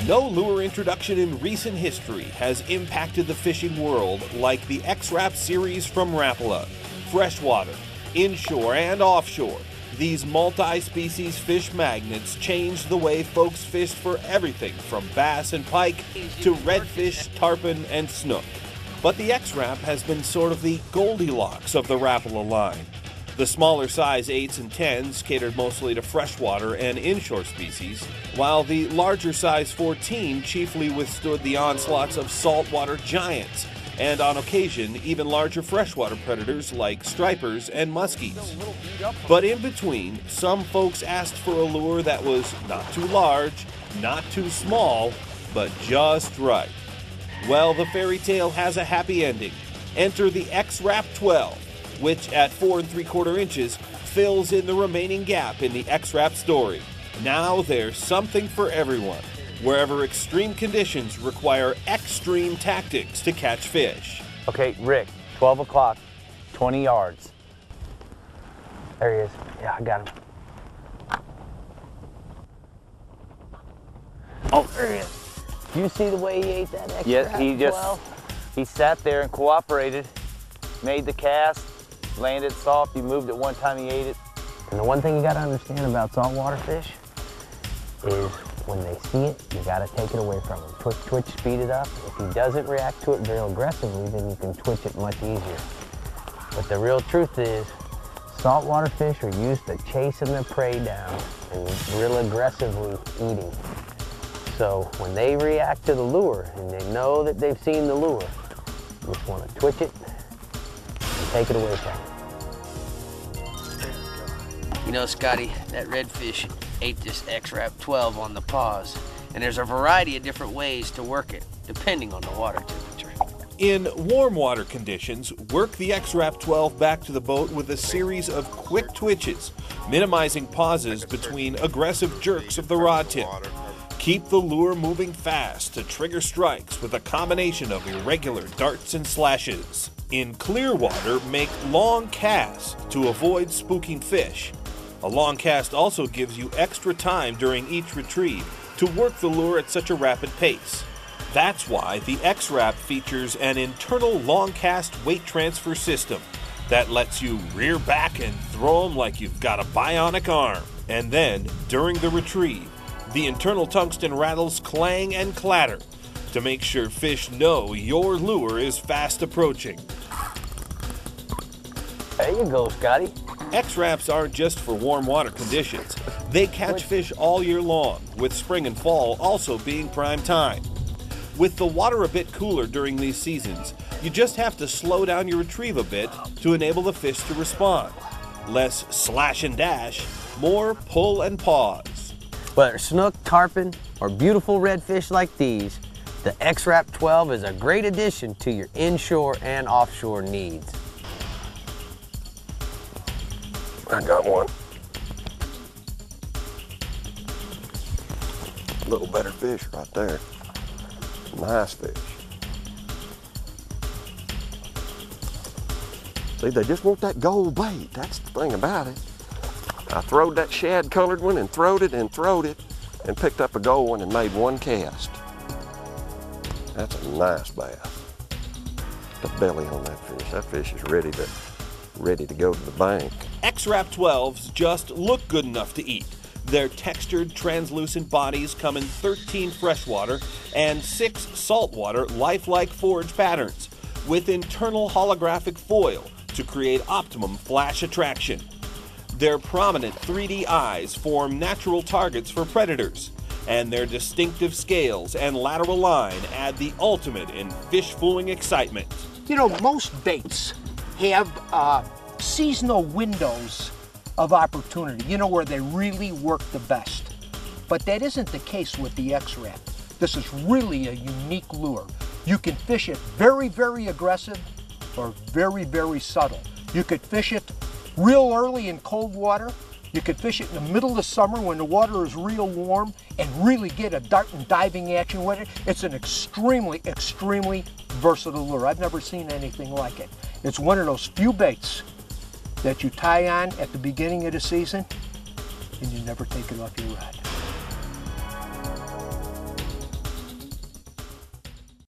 No lure introduction in recent history has impacted the fishing world like the XRAP series from Rapala. Freshwater, inshore, and offshore, these multi-species fish magnets changed the way folks fished for everything from bass and pike to redfish, tarpon, and snook. But the XRAP has been sort of the Goldilocks of the Rapala line. The smaller size 8s and 10s catered mostly to freshwater and inshore species, while the larger size 14 chiefly withstood the onslaughts of saltwater giants, and on occasion even larger freshwater predators like stripers and muskies. But in between, some folks asked for a lure that was not too large, not too small, but just right. Well, the fairy tale has a happy ending. Enter the XRAP 12. Which at 4 3/4 inches fills in the remaining gap in the XRAP story. Now there's something for everyone, wherever extreme conditions require extreme tactics to catch fish. Okay, Rick, 12 o'clock, 20 yards. There he is. Yeah, I got him. Oh, there he is. You see the way he ate that XRAP? Yeah, he sat there and cooperated, made the cast, landed soft, you moved it one time, he ate it. And the one thing you gotta understand about saltwater fish is when they see it, you gotta take it away from him. Twitch, speed it up. If he doesn't react to it very aggressively, then you can twitch it much easier. But the real truth is, saltwater fish are used to chasing their prey down and real aggressively eating. So when they react to the lure and they know that they've seen the lure, you just wanna twitch it and take it away from them. You know, Scotty, that redfish ate this XRAP 12 on the pause, and there's a variety of different ways to work it, depending on the water temperature. In warm water conditions, work the XRAP 12 back to the boat with a series of quick twitches, minimizing pauses between aggressive jerks of the rod tip. Keep the lure moving fast to trigger strikes with a combination of irregular darts and slashes. In clear water, make long casts to avoid spooking fish. A long cast also gives you extra time during each retrieve to work the lure at such a rapid pace. That's why the XRAP features an internal long cast weight transfer system that lets you rear back and throw them like you've got a bionic arm. And then, during the retrieve, the internal tungsten rattles clang and clatter to make sure fish know your lure is fast approaching. There you go, Scotty. XRAPs aren't just for warm water conditions. They catch fish all year long, with spring and fall also being prime time. With the water a bit cooler during these seasons, you just have to slow down your retrieve a bit to enable the fish to respond. Less slash and dash, more pull and pause. Whether snook, tarpon, or beautiful redfish like these, the XRAP 12 is a great addition to your inshore and offshore needs. I got one. A little better fish right there. Nice fish. See, they just want that gold bait. That's the thing about it. I throwed that shad colored one and throwed it and picked up a gold one and made one cast. That's a nice bass. The belly on that fish. That fish is ready to go to the bank. XRAP 12s just look good enough to eat. Their textured, translucent bodies come in 13 freshwater and 6 saltwater lifelike forage patterns with internal holographic foil to create optimum flash attraction. Their prominent 3D eyes form natural targets for predators, and their distinctive scales and lateral line add the ultimate in fish-fooling excitement. You know, most baits have seasonal windows of opportunity, you know, where they really work the best. But that isn't the case with the XRAP. This is really a unique lure. You can fish it very, very aggressive or very, very subtle. You could fish it real early in cold water You could fish it in the middle of the summer when the water is real warm and really get a dart and diving action with it. It's an extremely, extremely versatile lure. I've never seen anything like it. It's one of those few baits that you tie on at the beginning of the season and you never take it off your rod.